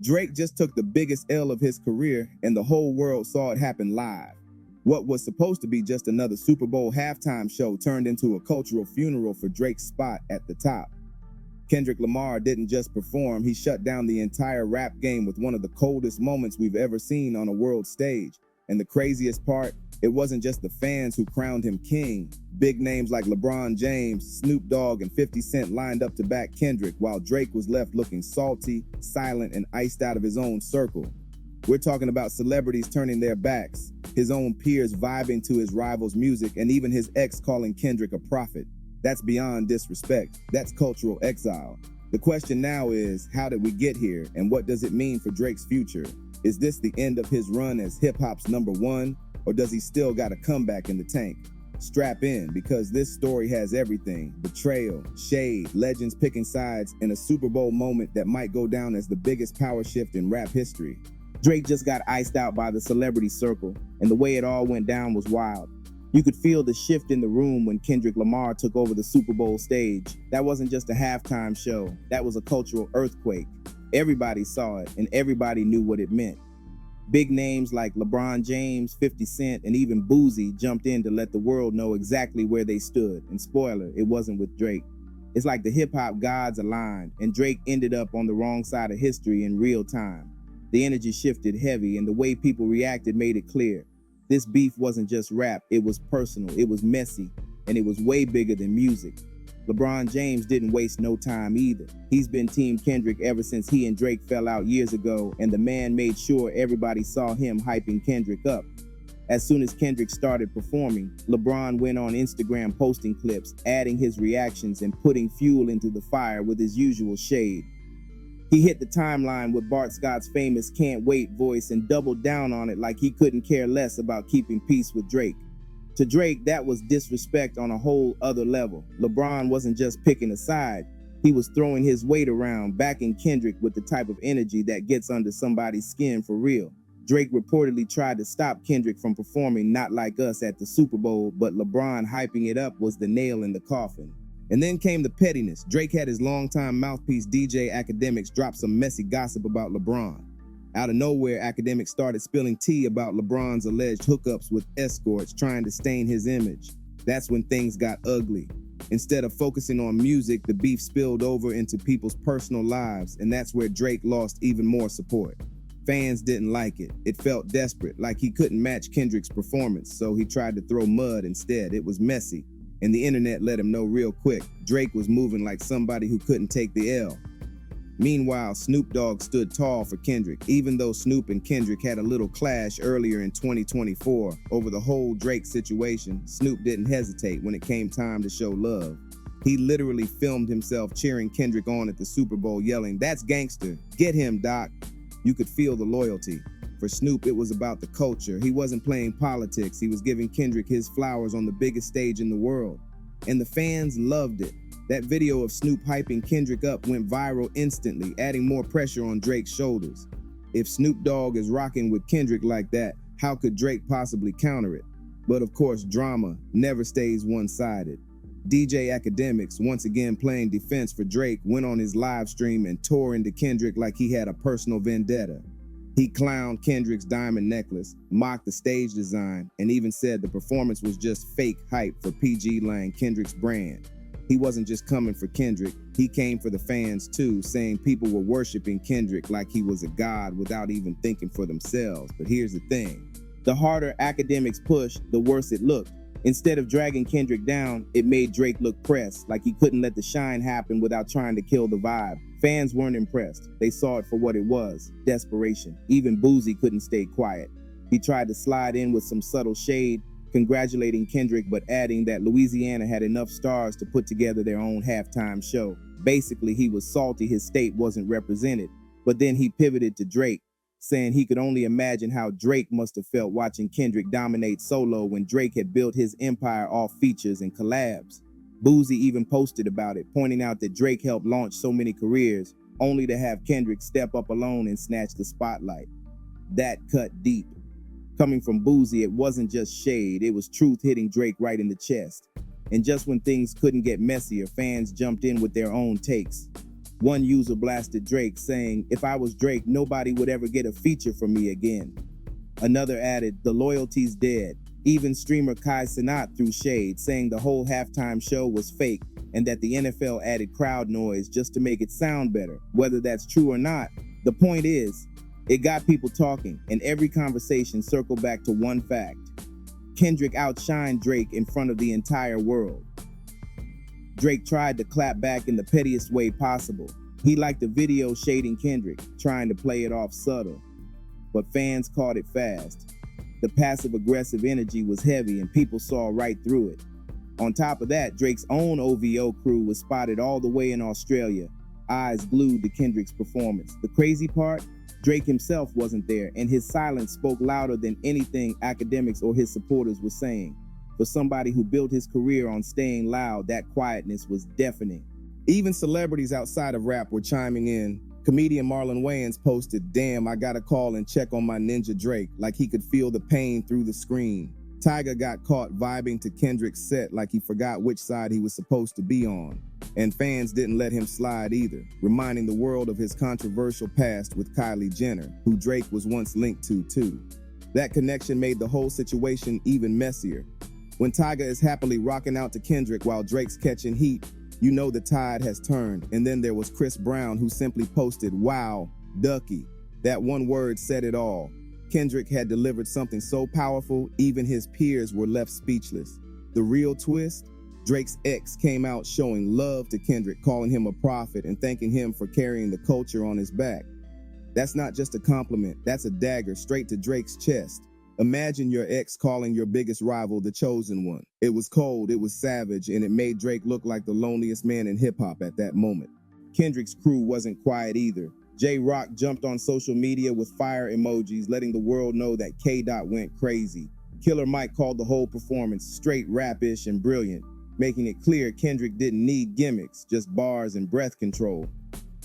Drake just took the biggest L of his career, and the whole world saw it happen live. What was supposed to be just another Super Bowl halftime show turned into a cultural funeral for Drake's spot at the top. Kendrick Lamar didn't just perform, he shut down the entire rap game with one of the coldest moments we've ever seen on a world stage. And the craziest part, it wasn't just the fans who crowned him king. Big names like LeBron James, Snoop Dogg, and 50 Cent lined up to back Kendrick, while Drake was left looking salty, silent, and iced out of his own circle. We're talking about celebrities turning their backs, his own peers vibing to his rival's music, and even his ex calling Kendrick a prophet. That's beyond disrespect. That's cultural exile. The question now is, how did we get here, and what does it mean for Drake's future? Is this the end of his run as hip-hop's #1, or does he still got a comeback in the tank? Strap in, because this story has everything: betrayal, shade, legends picking sides, and a Super Bowl moment that might go down as the biggest power shift in rap history. Drake just got iced out by the celebrity circle, and the way it all went down was wild. You could feel the shift in the room when Kendrick Lamar took over the Super Bowl stage. That wasn't just a halftime show, that was a cultural earthquake. Everybody saw it, and everybody knew what it meant. Big names like LeBron James, 50 Cent, and even Boosie jumped in to let the world know exactly where they stood. And spoiler, it wasn't with Drake. It's like the hip-hop gods aligned, and Drake ended up on the wrong side of history in real time. The energy shifted heavy, and the way people reacted made it clear. This beef wasn't just rap, it was personal, it was messy, and it was way bigger than music. LeBron James didn't waste no time either. He's been Team Kendrick ever since he and Drake fell out years ago, and the man made sure everybody saw him hyping Kendrick up. As soon as Kendrick started performing, LeBron went on Instagram posting clips, adding his reactions and putting fuel into the fire with his usual shade. He hit the timeline with Bart Scott's famous "Can't Wait" voice and doubled down on it like he couldn't care less about keeping peace with Drake. To Drake, that was disrespect on a whole other level. LeBron wasn't just picking a side, he was throwing his weight around, backing Kendrick with the type of energy that gets under somebody's skin for real. Drake reportedly tried to stop Kendrick from performing Not Like Us at the Super Bowl, but LeBron hyping it up was the nail in the coffin. And then came the pettiness. Drake had his longtime mouthpiece DJ Academics drop some messy gossip about LeBron. Out of nowhere, Academics started spilling tea about LeBron's alleged hookups with escorts trying to stain his image. That's when things got ugly. Instead of focusing on music, the beef spilled over into people's personal lives, and that's where Drake lost even more support. Fans didn't like it. It felt desperate, like he couldn't match Kendrick's performance, so he tried to throw mud instead. It was messy, and the internet let him know real quick. Drake was moving like somebody who couldn't take the L. Meanwhile, Snoop Dogg stood tall for Kendrick, even though Snoop and Kendrick had a little clash earlier in 2024 over the whole Drake situation. Snoop didn't hesitate when it came time to show love. He literally filmed himself cheering Kendrick on at the Super Bowl, yelling, "That's gangster. Get him, Doc." You could feel the loyalty. For Snoop, it was about the culture. He wasn't playing politics. He was giving Kendrick his flowers on the biggest stage in the world. And the fans loved it. That video of Snoop hyping Kendrick up went viral instantly, adding more pressure on Drake's shoulders. If Snoop Dogg is rocking with Kendrick like that, how could Drake possibly counter it? But of course, drama never stays one-sided. DJ Academics, once again playing defense for Drake, went on his live stream and tore into Kendrick like he had a personal vendetta. He clowned Kendrick's diamond necklace, mocked the stage design, and even said the performance was just fake hype for PG Lang, Kendrick's brand. He wasn't just coming for Kendrick, he came for the fans too, saying people were worshiping Kendrick like he was a god without even thinking for themselves. But here's the thing, the harder Academics pushed, the worse it looked. Instead of dragging Kendrick down, it made Drake look pressed, like he couldn't let the shine happen without trying to kill the vibe. Fans weren't impressed. They saw it for what it was, desperation. Even Boosie couldn't stay quiet. He tried to slide in with some subtle shade, congratulating Kendrick, but adding that Louisiana had enough stars to put together their own halftime show. Basically, he was salty his state wasn't represented. But then he pivoted to Drake, saying he could only imagine how Drake must have felt watching Kendrick dominate solo when Drake had built his empire off features and collabs. Boosie even posted about it, pointing out that Drake helped launch so many careers, only to have Kendrick step up alone and snatch the spotlight. That cut deep. Coming from Boosie, it wasn't just shade, it was truth hitting Drake right in the chest. And just when things couldn't get messier, fans jumped in with their own takes. One user blasted Drake, saying, "If I was Drake, nobody would ever get a feature from me again." Another added, "The loyalty's dead." Even streamer Kai Cenat threw shade, saying the whole halftime show was fake and that the NFL added crowd noise just to make it sound better. Whether that's true or not, the point is, it got people talking, and every conversation circled back to one fact: Kendrick outshined Drake in front of the entire world. Drake tried to clap back in the pettiest way possible. He liked a video shading Kendrick, trying to play it off subtle, but fans caught it fast. The passive-aggressive energy was heavy and people saw right through it. On top of that, Drake's own OVO crew was spotted all the way in Australia, eyes glued to Kendrick's performance. The crazy part? Drake himself wasn't there, and his silence spoke louder than anything academics or his supporters were saying. For somebody who built his career on staying loud, that quietness was deafening. Even celebrities outside of rap were chiming in. Comedian Marlon Wayans posted, "Damn, I gotta call and check on my ninja Drake," like he could feel the pain through the screen. Tyga got caught vibing to Kendrick's set like he forgot which side he was supposed to be on. And fans didn't let him slide either, reminding the world of his controversial past with Kylie Jenner, who Drake was once linked to too. That connection made the whole situation even messier. When Tyga is happily rocking out to Kendrick while Drake's catching heat, you know the tide has turned. And then there was Chris Brown, who simply posted, "Wow, Ducky." That one word said it all. Kendrick had delivered something so powerful, even his peers were left speechless. The real twist? Drake's ex came out showing love to Kendrick, calling him a prophet and thanking him for carrying the culture on his back. That's not just a compliment, that's a dagger straight to Drake's chest. Imagine your ex calling your biggest rival the chosen one. It was cold, it was savage, and it made Drake look like the loneliest man in hip-hop at that moment. Kendrick's crew wasn't quiet either. J-Rock jumped on social media with fire emojis, letting the world know that K-Dot went crazy. Killer Mike called the whole performance straight rap-ish and brilliant, making it clear Kendrick didn't need gimmicks, just bars and breath control.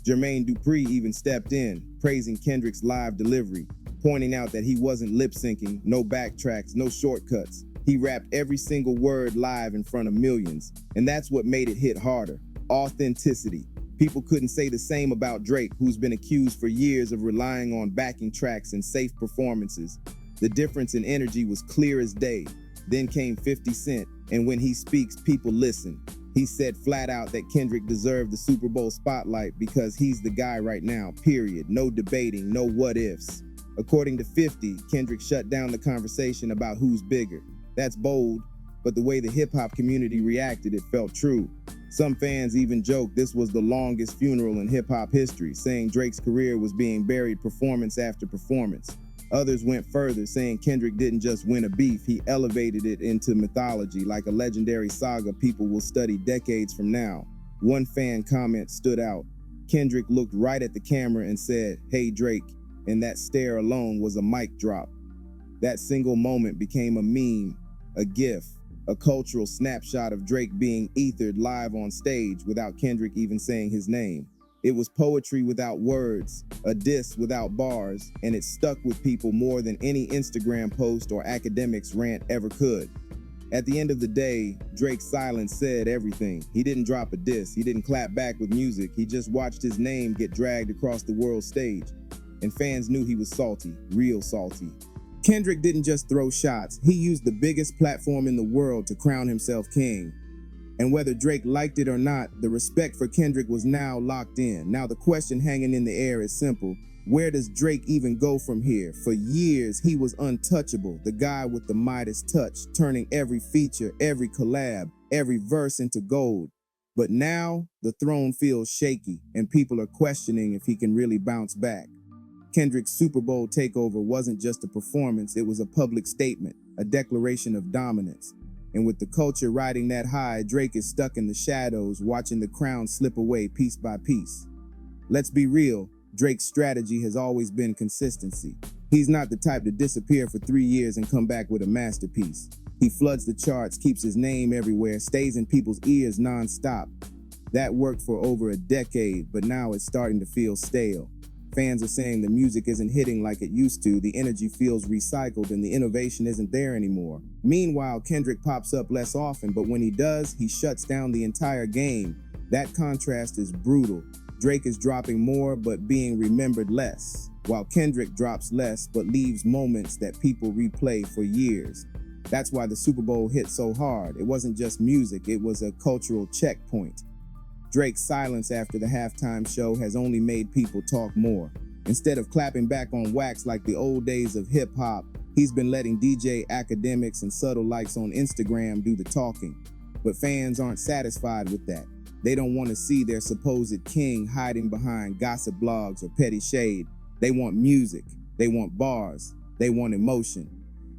Jermaine Dupri even stepped in, praising Kendrick's live delivery, pointing out that he wasn't lip-syncing, no backtracks, no shortcuts. He rapped every single word live in front of millions, and that's what made it hit harder: authenticity. People couldn't say the same about Drake, who's been accused for years of relying on backing tracks and safe performances. The difference in energy was clear as day. Then came 50 Cent, and when he speaks, people listen. He said flat out that Kendrick deserved the Super Bowl spotlight because he's the guy right now, period. No debating, no what ifs. According to 50, Kendrick shut down the conversation about who's bigger. That's bold, but the way the hip-hop community reacted, it felt true. Some fans even joked this was the longest funeral in hip-hop history, saying Drake's career was being buried performance after performance. Others went further, saying Kendrick didn't just win a beef, he elevated it into mythology, like a legendary saga people will study decades from now. One fan comment stood out. Kendrick looked right at the camera and said, "Hey Drake," and that stare alone was a mic drop. That single moment became a meme, a gif, a cultural snapshot of Drake being ethered live on stage without Kendrick even saying his name. It was poetry without words, a diss without bars, and it stuck with people more than any Instagram post or academics rant ever could. At the end of the day, Drake's silence said everything. He didn't drop a diss, he didn't clap back with music, he just watched his name get dragged across the world stage. And fans knew he was salty, real salty. Kendrick didn't just throw shots, he used the biggest platform in the world to crown himself king. And whether Drake liked it or not, the respect for Kendrick was now locked in. Now the question hanging in the air is simple: where does Drake even go from here? For years, he was untouchable, the guy with the Midas touch, turning every feature, every collab, every verse into gold. But now, the throne feels shaky, and people are questioning if he can really bounce back. Kendrick's Super Bowl takeover wasn't just a performance, it was a public statement, a declaration of dominance. And with the culture riding that high, Drake is stuck in the shadows, watching the crown slip away piece by piece. Let's be real, Drake's strategy has always been consistency. He's not the type to disappear for 3 years and come back with a masterpiece. He floods the charts, keeps his name everywhere, stays in people's ears non-stop. That worked for over a decade, but now it's starting to feel stale. Fans are saying the music isn't hitting like it used to, the energy feels recycled, and the innovation isn't there anymore. Meanwhile, Kendrick pops up less often, but when he does, he shuts down the entire game. That contrast is brutal. Drake is dropping more but being remembered less, while Kendrick drops less but leaves moments that people replay for years. That's why the Super Bowl hit so hard. It wasn't just music, it was a cultural checkpoint. Drake's silence after the halftime show has only made people talk more. Instead of clapping back on wax like the old days of hip-hop, he's been letting DJ academics and subtle likes on Instagram do the talking. But fans aren't satisfied with that. They don't want to see their supposed king hiding behind gossip blogs or petty shade. They want music, they want bars, they want emotion.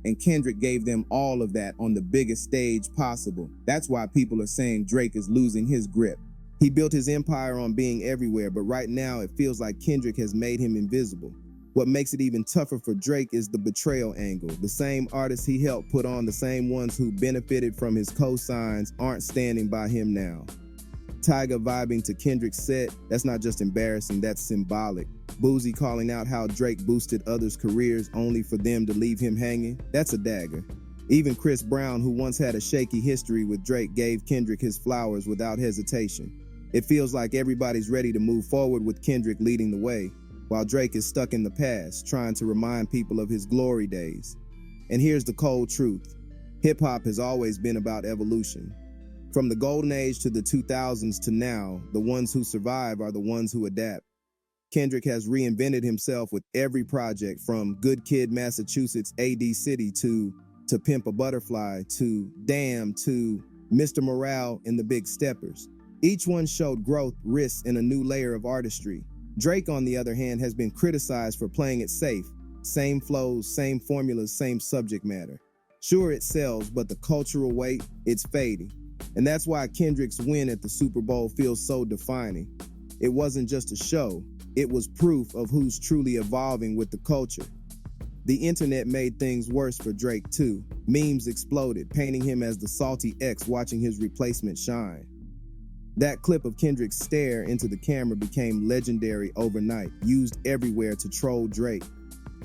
And Kendrick gave them all of that on the biggest stage possible. That's why people are saying Drake is losing his grip. He built his empire on being everywhere, but right now it feels like Kendrick has made him invisible. What makes it even tougher for Drake is the betrayal angle. The same artists he helped put on, the same ones who benefited from his cosigns, aren't standing by him now. Tyga vibing to Kendrick's set, that's not just embarrassing, that's symbolic. Boosie calling out how Drake boosted others' careers only for them to leave him hanging, that's a dagger. Even Chris Brown, who once had a shaky history with Drake, gave Kendrick his flowers without hesitation. It feels like everybody's ready to move forward with Kendrick leading the way, while Drake is stuck in the past, trying to remind people of his glory days. And here's the cold truth. Hip-hop has always been about evolution. From the golden age to the 2000s to now, the ones who survive are the ones who adapt. Kendrick has reinvented himself with every project, from Good Kid, Massachusetts, AD City to Pimp a Butterfly to Damn to Mr. Morale and the Big Steppers. Each one showed growth, risks, and a new layer of artistry. Drake, on the other hand, has been criticized for playing it safe. Same flows, same formulas, same subject matter. Sure, it sells, but the cultural weight, it's fading. And that's why Kendrick's win at the Super Bowl feels so defining. It wasn't just a show, it was proof of who's truly evolving with the culture. The internet made things worse for Drake too. Memes exploded, painting him as the salty ex watching his replacement shine. That clip of Kendrick's stare into the camera became legendary overnight, used everywhere to troll Drake.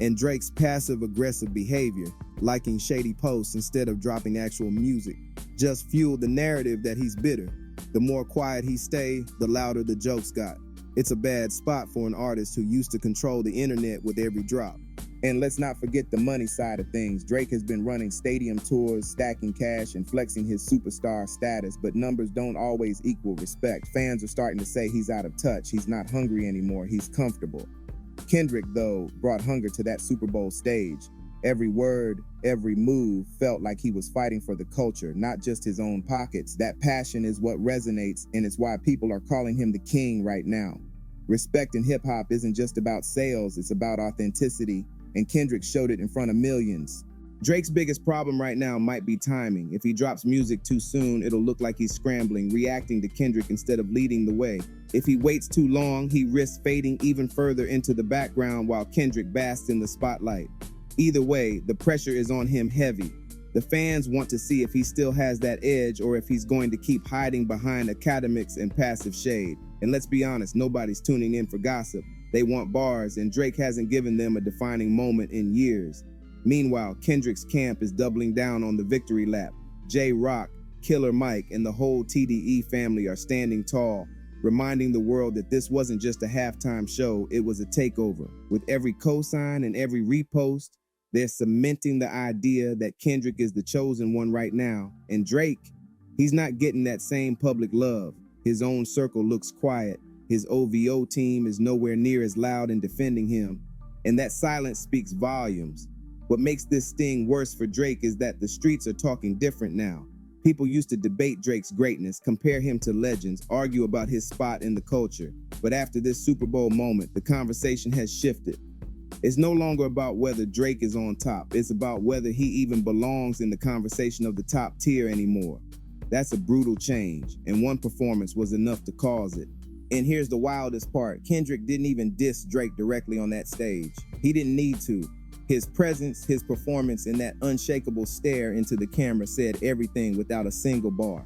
And Drake's passive-aggressive behavior, liking shady posts instead of dropping actual music, just fueled the narrative that he's bitter. The more quiet he stayed, the louder the jokes got. It's a bad spot for an artist who used to control the internet with every drop. And let's not forget the money side of things. Drake has been running stadium tours, stacking cash, and flexing his superstar status, but numbers don't always equal respect. Fans are starting to say he's out of touch, he's not hungry anymore, he's comfortable. Kendrick, though, brought hunger to that Super Bowl stage. Every word, every move felt like he was fighting for the culture, not just his own pockets. That passion is what resonates, and it's why people are calling him the king right now. Respect in hip-hop isn't just about sales, it's about authenticity, and Kendrick showed it in front of millions. Drake's biggest problem right now might be timing. If he drops music too soon, it'll look like he's scrambling, reacting to Kendrick instead of leading the way. If he waits too long, he risks fading even further into the background while Kendrick basks in the spotlight. Either way, the pressure is on him heavy. The fans want to see if he still has that edge or if he's going to keep hiding behind academics and passive shade. And let's be honest, nobody's tuning in for gossip. They want bars, and Drake hasn't given them a defining moment in years. Meanwhile, Kendrick's camp is doubling down on the victory lap. J-Rock, Killer Mike, and the whole TDE family are standing tall, reminding the world that this wasn't just a halftime show, it was a takeover. With every cosign and every repost, they're cementing the idea that Kendrick is the chosen one right now. And Drake, he's not getting that same public love. His own circle looks quiet. His OVO team is nowhere near as loud in defending him. And that silence speaks volumes. What makes this sting worse for Drake is that the streets are talking different now. People used to debate Drake's greatness, compare him to legends, argue about his spot in the culture. But after this Super Bowl moment, the conversation has shifted. It's no longer about whether Drake is on top. It's about whether he even belongs in the conversation of the top tier anymore. That's a brutal change, and one performance was enough to cause it. And here's the wildest part. Kendrick didn't even diss Drake directly on that stage. He didn't need to. His presence, his performance, and that unshakable stare into the camera said everything without a single bar.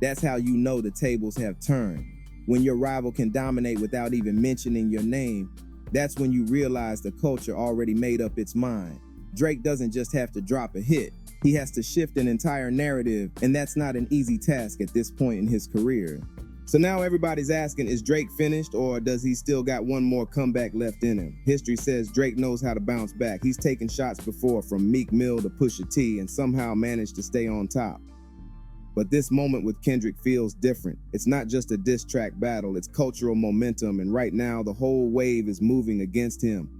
That's how you know the tables have turned. When your rival can dominate without even mentioning your name, that's when you realize the culture already made up its mind. Drake doesn't just have to drop a hit. He has to shift an entire narrative, and that's not an easy task at this point in his career. So now everybody's asking, is Drake finished, or does he still got one more comeback left in him? History says Drake knows how to bounce back. He's taken shots before, from Meek Mill to Pusha T, and somehow managed to stay on top. But this moment with Kendrick feels different. It's not just a diss track battle, it's cultural momentum, and right now the whole wave is moving against him.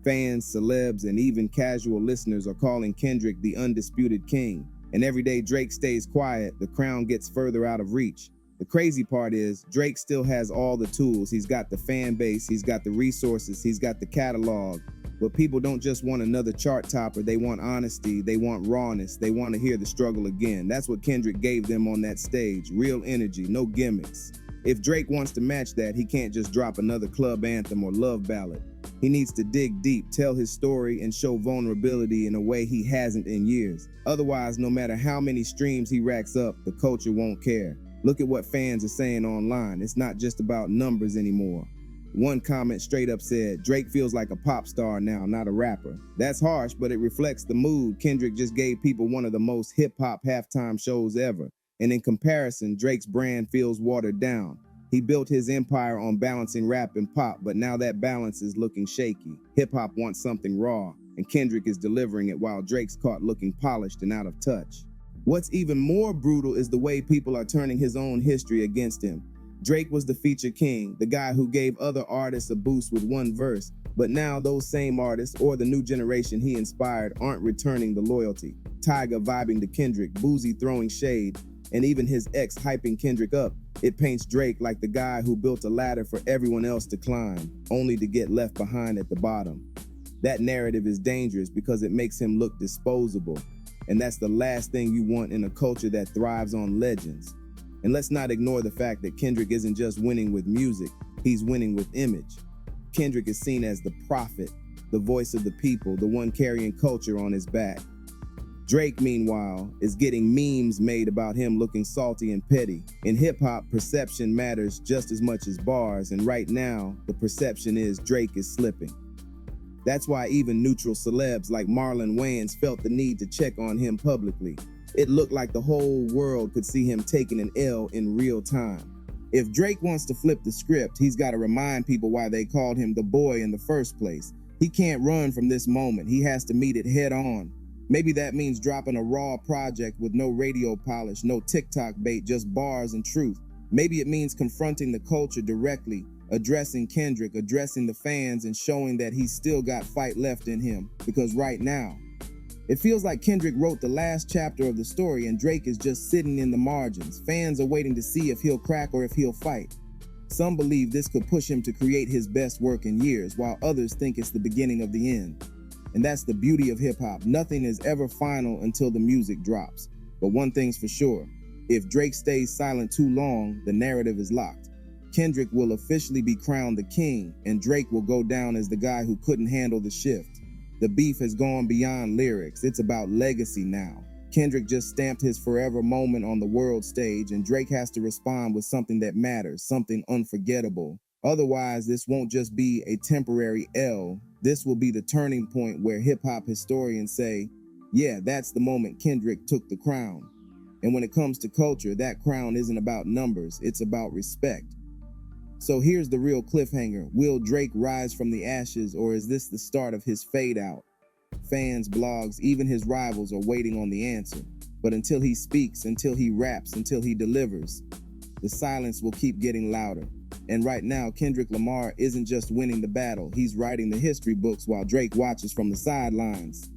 Fans, celebs, and even casual listeners are calling Kendrick the undisputed king. And every day Drake stays quiet, the crown gets further out of reach. The crazy part is, Drake still has all the tools. He's got the fan base, he's got the resources, he's got the catalog. But people don't just want another chart topper, they want honesty, they want rawness, they want to hear the struggle again. That's what Kendrick gave them on that stage, real energy, no gimmicks. If Drake wants to match that, he can't just drop another club anthem or love ballad. He needs to dig deep, tell his story, and show vulnerability in a way he hasn't in years. Otherwise, no matter how many streams he racks up, the culture won't care. Look at what fans are saying online. It's not just about numbers anymore. One comment straight up said, Drake feels like a pop star now, not a rapper. That's harsh, but it reflects the mood. Kendrick just gave people one of the most hip-hop halftime shows ever. And in comparison, Drake's brand feels watered down. He built his empire on balancing rap and pop, but now that balance is looking shaky. Hip-hop wants something raw, and Kendrick is delivering it while Drake's caught looking polished and out of touch. What's even more brutal is the way people are turning his own history against him. Drake was the feature king, the guy who gave other artists a boost with one verse, but now those same artists, or the new generation he inspired, aren't returning the loyalty. Tyga vibing to Kendrick, Boosie throwing shade, and even his ex hyping Kendrick up. It paints Drake like the guy who built a ladder for everyone else to climb, only to get left behind at the bottom. That narrative is dangerous because it makes him look disposable. And that's the last thing you want in a culture that thrives on legends. And let's not ignore the fact that Kendrick isn't just winning with music, he's winning with image. Kendrick is seen as the prophet, the voice of the people, the one carrying culture on his back. Drake, meanwhile, is getting memes made about him looking salty and petty. In hip-hop, perception matters just as much as bars, and right now, the perception is Drake is slipping. That's why even neutral celebs like Marlon Wayans felt the need to check on him publicly. It looked like the whole world could see him taking an L in real time. If Drake wants to flip the script, he's got to remind people why they called him the boy in the first place. He can't run from this moment. He has to meet it head on. Maybe that means dropping a raw project with no radio polish, no TikTok bait, just bars and truth. Maybe it means confronting the culture directly, addressing Kendrick, addressing the fans, and showing that he's still got fight left in him. Because right now, it feels like Kendrick wrote the last chapter of the story and Drake is just sitting in the margins. Fans are waiting to see if he'll crack or if he'll fight. Some believe this could push him to create his best work in years, while others think it's the beginning of the end. And that's the beauty of hip-hop. Nothing is ever final until the music drops. But one thing's for sure, if Drake stays silent too long, the narrative is locked. Kendrick will officially be crowned the king, and Drake will go down as the guy who couldn't handle the shift. The beef has gone beyond lyrics. It's about legacy now. Kendrick just stamped his forever moment on the world stage, and Drake has to respond with something that matters, something unforgettable. Otherwise, this won't just be a temporary L. This will be the turning point where hip-hop historians say, yeah, that's the moment Kendrick took the crown. And when it comes to culture, that crown isn't about numbers, it's about respect. So here's the real cliffhanger. Will Drake rise from the ashes, or is this the start of his fade out? Fans, blogs, even his rivals are waiting on the answer. But until he speaks, until he raps, until he delivers, the silence will keep getting louder. And right now, Kendrick Lamar isn't just winning the battle, he's writing the history books while Drake watches from the sidelines.